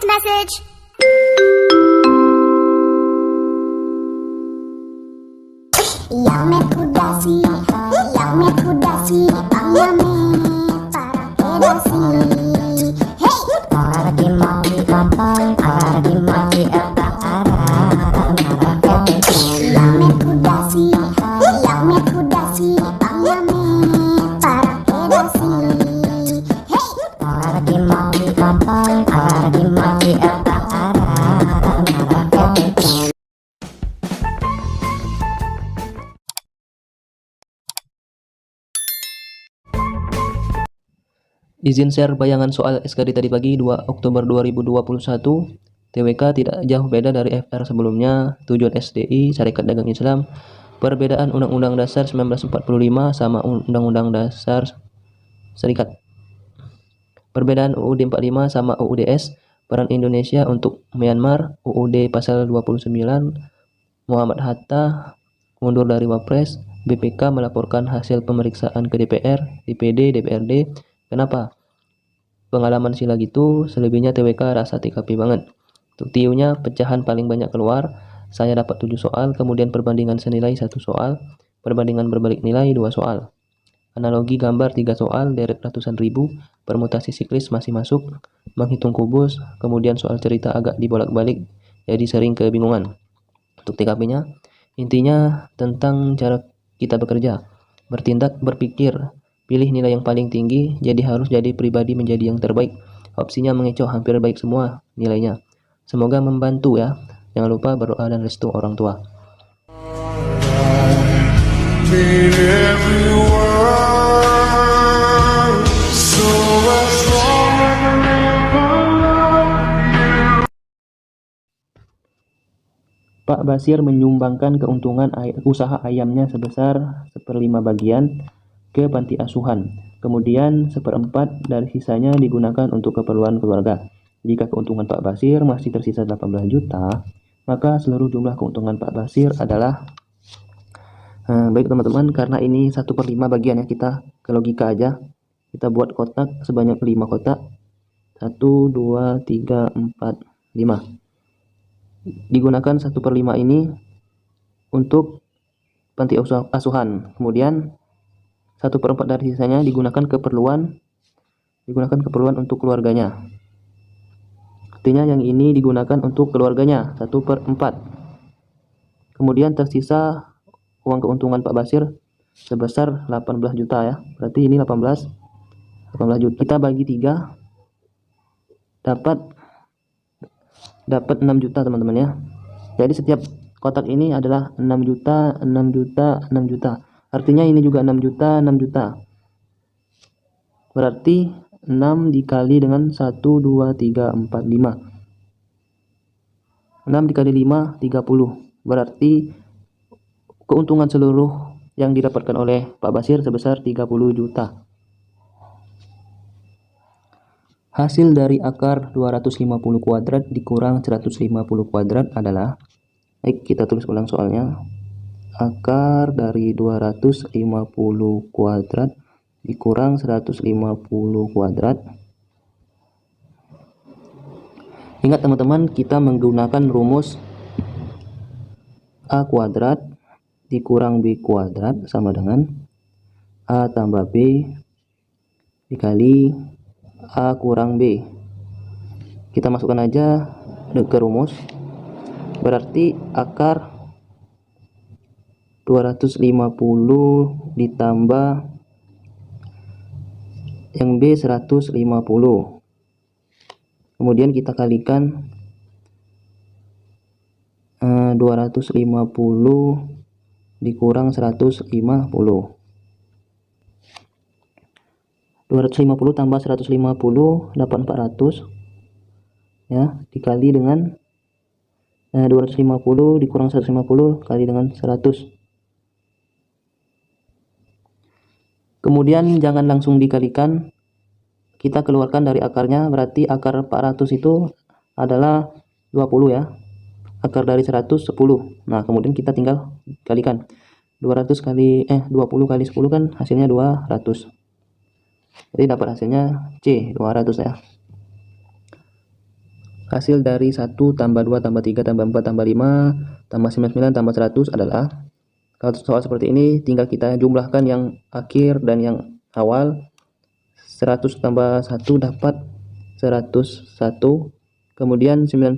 message. Yang mekudasi, pangame para pedasi. Hey, para di mau di kampung, para di mau di yang mekudasi, pangame para pedasi. Hey, para di mau di kampung, para di mau di Izin share bayangan soal SKD tadi pagi 2 Oktober 2021. TWK tidak jauh beda dari FR sebelumnya. Tujuan SDI, Syarikat Dagang Islam. Perbedaan Undang-Undang Dasar 1945 sama Undang-Undang Dasar Serikat. Perbedaan UUD 45 sama UUDS. Peran Indonesia untuk Myanmar. UUD pasal 29. Muhammad Hatta mundur dari Wapres. BPK melaporkan hasil pemeriksaan ke DPR, DPD, DPRD. Kenapa? Pengalaman sila gitu, selebihnya TWK rasa TKP banget. Untuk TIU-nya pecahan paling banyak keluar, saya dapat 7 soal, kemudian perbandingan senilai 1 soal, perbandingan berbalik nilai 2 soal. Analogi gambar 3 soal, deret ratusan ribu, permutasi siklis masih masuk, menghitung kubus, kemudian soal cerita agak dibolak-balik, jadi sering kebingungan. Untuk TKP-nya, intinya tentang cara kita bekerja, bertindak, berpikir, pilih nilai yang paling tinggi, jadi harus jadi pribadi menjadi yang terbaik. Opsinya mengecoh, hampir baik semua nilainya. Semoga membantu ya. Jangan lupa berdoa dan restu orang tua. Pak Basir menyumbangkan keuntungan usaha ayamnya sebesar 1/5 bagian ke panti asuhan. Kemudian 1/4 dari sisanya digunakan untuk keperluan keluarga. Jika keuntungan Pak Basir masih tersisa 18 juta, maka seluruh jumlah keuntungan Pak Basir adalah baik teman-teman, karena ini 1/5 bagian ya, kita ke logika aja. Kita buat kotak sebanyak 5 kotak. 1, 2, 3, 4, 5. Digunakan 1/5 ini untuk panti asuhan. Kemudian 1/4 dari sisanya digunakan keperluan untuk keluarganya. Artinya yang ini digunakan untuk keluarganya 1/4. Kemudian tersisa uang keuntungan Pak Basir sebesar 18 juta ya. Berarti ini 18 juta. Kita bagi 3 dapat 6 juta teman-teman ya. Jadi setiap kotak ini adalah 6 juta, 6 juta, 6 juta. Artinya ini juga 6 juta, 6 juta. Berarti 6 dikali dengan 1, 2, 3, 4, 5. 6 dikali 5, 30. Berarti keuntungan seluruh yang didapatkan oleh Pak Basir sebesar 30 juta. Hasil dari akar 250 kuadrat dikurang 150 kuadrat adalah, baik kita tulis ulang soalnya. Akar dari 250 kuadrat dikurang 150 kuadrat. Ingat teman-teman, kita menggunakan rumus A kuadrat dikurang B kuadrat sama dengan A tambah B dikali A kurang B. Kita masukkan aja ke rumus. Berarti akar 250 ditambah yang B 150. Kemudian kita kalikan 250 dikurang 150. 250 tambah 150 dapat 400 ya, dikali dengan 250 dikurang 150 kali dengan 100. Kemudian jangan langsung dikalikan, kita keluarkan dari akarnya. Berarti akar 400 itu adalah 20 ya. Akar dari 100 10. Nah, kemudian kita tinggal kalikan. 20 kali 10 kan hasilnya 200. Jadi dapat hasilnya C 200 ya. hasil dari 1 tambah 2 tambah 3 tambah 4 tambah 5 tambah 99 tambah 100 adalah, kalau soal seperti ini tinggal kita jumlahkan yang akhir dan yang awal. 100 tambah 1 dapat 101, kemudian 99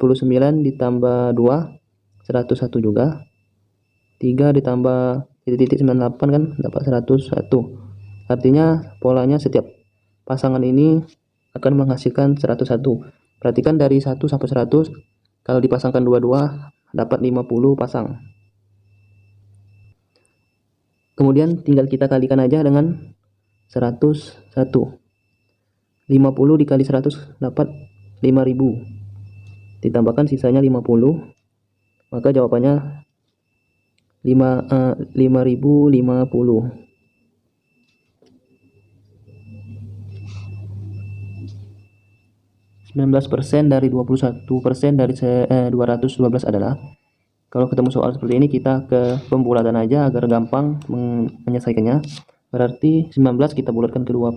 ditambah 2 101 juga, 3 ditambah titik-titik 98 kan dapat 101. Artinya polanya setiap pasangan ini akan menghasilkan 101. Perhatikan dari 1 sampai 100, kalau dipasangkan dua-dua dapat 50 pasang. Kemudian tinggal kita kalikan aja dengan 101. 50 dikali 100 dapat 5000. Ditambahkan sisanya 50, maka jawabannya 5050. 19% dari 21% dari 212 adalah, kalau ketemu soal seperti ini kita ke pembulatan aja agar gampang menyelesaikannya. Berarti 19 kita bulatkan ke 20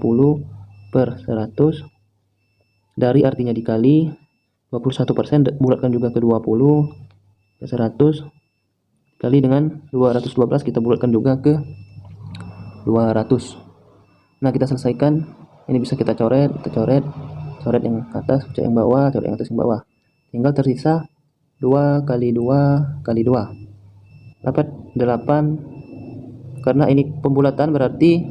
per 100, dari artinya dikali 21% bulatkan juga ke 20 ke 100, kali dengan 212 kita bulatkan juga ke 200. Nah, kita selesaikan. Ini bisa kita coret, coret yang atas, coret yang bawah, coret yang atas, yang bawah. Tinggal tersisa 2 kali 2 kali 2 dapat 8. Karena ini pembulatan berarti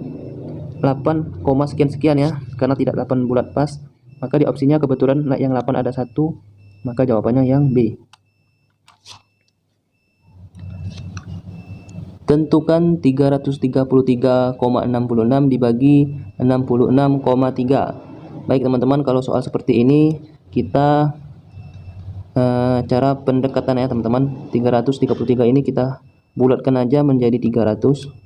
8, sekian ya, karena tidak 8 bulat pas, maka di opsinya kebetulan yang 8 ada 1, maka jawabannya yang B. Tentukan 333,66 dibagi 66,3. Baik teman-teman, kalau soal seperti ini kita cara pendekatannya teman-teman, 333 ini kita bulatkan aja menjadi 300.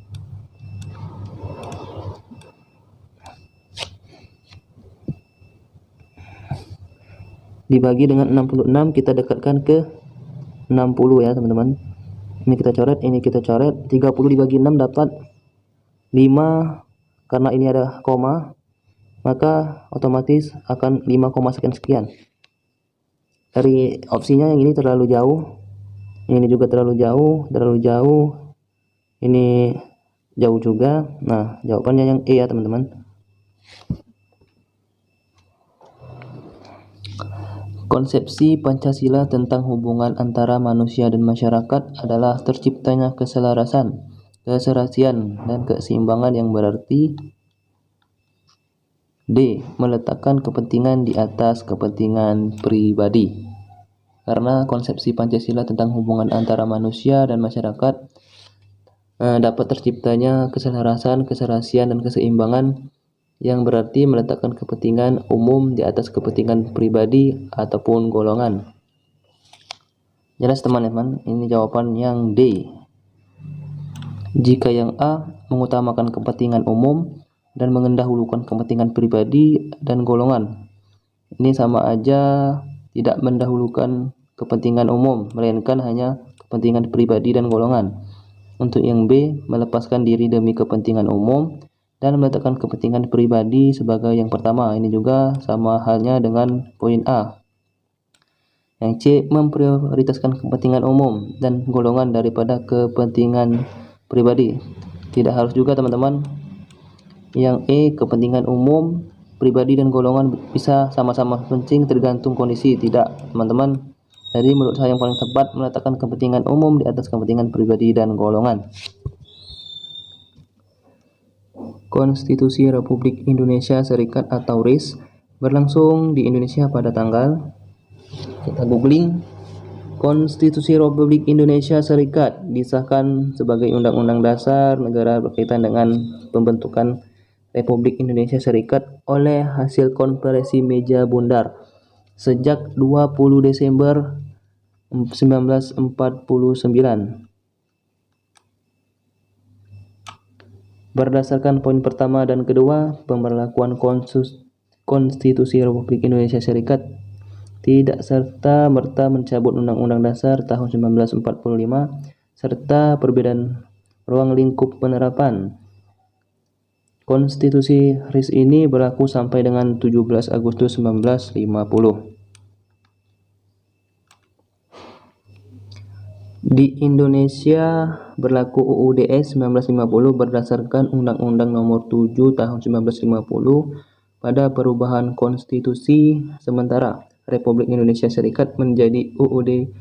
Dibagi dengan 66, kita dekatkan ke 60 ya teman-teman. Ini kita coret, ini kita coret. 30 dibagi 6 dapat 5. Karena ini ada koma, maka otomatis akan 5, sekian. Dari opsinya yang ini terlalu jauh, ini juga terlalu jauh, ini jauh juga. Nah, jawabannya yang E ya teman-teman. Konsepsi Pancasila tentang hubungan antara manusia dan masyarakat adalah terciptanya keselarasan, keserasian, dan keseimbangan yang berarti D. Meletakkan kepentingan di atas kepentingan pribadi. Karena konsepsi Pancasila tentang hubungan antara manusia dan masyarakat dapat terciptanya keselarasan, keserasian, dan keseimbangan yang berarti meletakkan kepentingan umum di atas kepentingan pribadi ataupun golongan. Jelas teman-teman, ini jawaban yang D. Jika yang A mengutamakan kepentingan umum dan mengendahulukan kepentingan pribadi dan golongan, ini sama aja tidak mendahulukan kepentingan umum, melainkan hanya kepentingan pribadi dan golongan. Untuk yang B, melepaskan diri demi kepentingan umum dan meletakkan kepentingan pribadi sebagai yang pertama. Ini juga sama halnya dengan poin A. Yang C, memprioritaskan kepentingan umum dan golongan daripada kepentingan pribadi. Tidak harus juga teman-teman. Yang E, kepentingan umum, pribadi, dan golongan bisa sama-sama penting tergantung kondisi. Tidak teman-teman. Jadi menurut saya yang paling tepat meletakkan kepentingan umum di atas kepentingan pribadi dan golongan. Konstitusi Republik Indonesia Serikat atau RIS berlangsung di Indonesia pada tanggal, kita googling, Konstitusi Republik Indonesia Serikat disahkan sebagai Undang-Undang Dasar Negara berkaitan dengan pembentukan Republik Indonesia Serikat oleh hasil konferensi meja bundar sejak 20 Desember 1949. Berdasarkan poin pertama dan kedua, pemberlakuan Konstitusi Republik Indonesia Serikat tidak serta-merta mencabut Undang-Undang Dasar tahun 1945 serta perbedaan ruang lingkup penerapan. Konstitusi RIS ini berlaku sampai dengan 17 Agustus 1950. Di Indonesia berlaku UUD 1950 berdasarkan Undang-Undang Nomor 7 Tahun 1950 pada perubahan konstitusi sementara Republik Indonesia Serikat menjadi UUD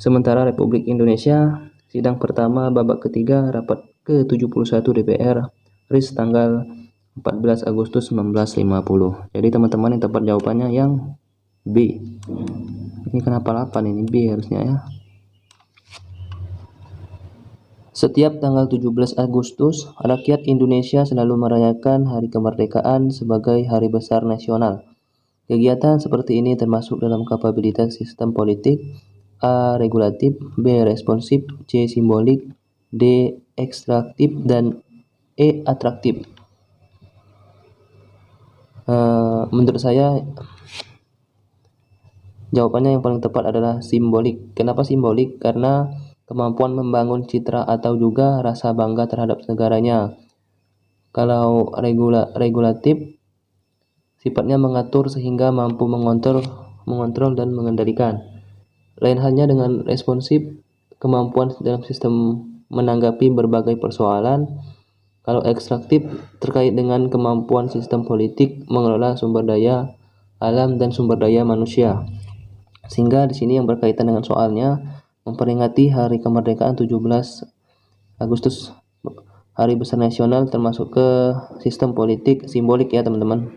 sementara Republik Indonesia. Sidang pertama babak ketiga rapat ke-71 DPR RIS tanggal 14 Agustus 1950. Jadi teman-teman yang tepat jawabannya yang B. Ini kenapa 8 ini B harusnya ya. Setiap tanggal 17 Agustus, rakyat Indonesia selalu merayakan Hari Kemerdekaan sebagai hari besar nasional. Kegiatan seperti ini termasuk dalam kapabilitas sistem politik: A. Regulatif, B. Responsif, C. Simbolik, D. Ekstraktif, dan E. Atraktif. Menurut saya jawabannya yang paling tepat adalah simbolik. Kenapa simbolik? Karena kemampuan membangun citra atau juga rasa bangga terhadap negaranya. Kalau regulatif sifatnya mengatur sehingga mampu mengontrol dan mengendalikan. Lain halnya dengan responsif, kemampuan dalam sistem menanggapi berbagai persoalan. Kalau ekstraktif terkait dengan kemampuan sistem politik mengelola sumber daya alam dan sumber daya manusia. Sehingga di sini yang berkaitan dengan soalnya memperingati Hari Kemerdekaan 17 Agustus, Hari Besar Nasional, termasuk ke sistem politik simbolik ya teman-teman.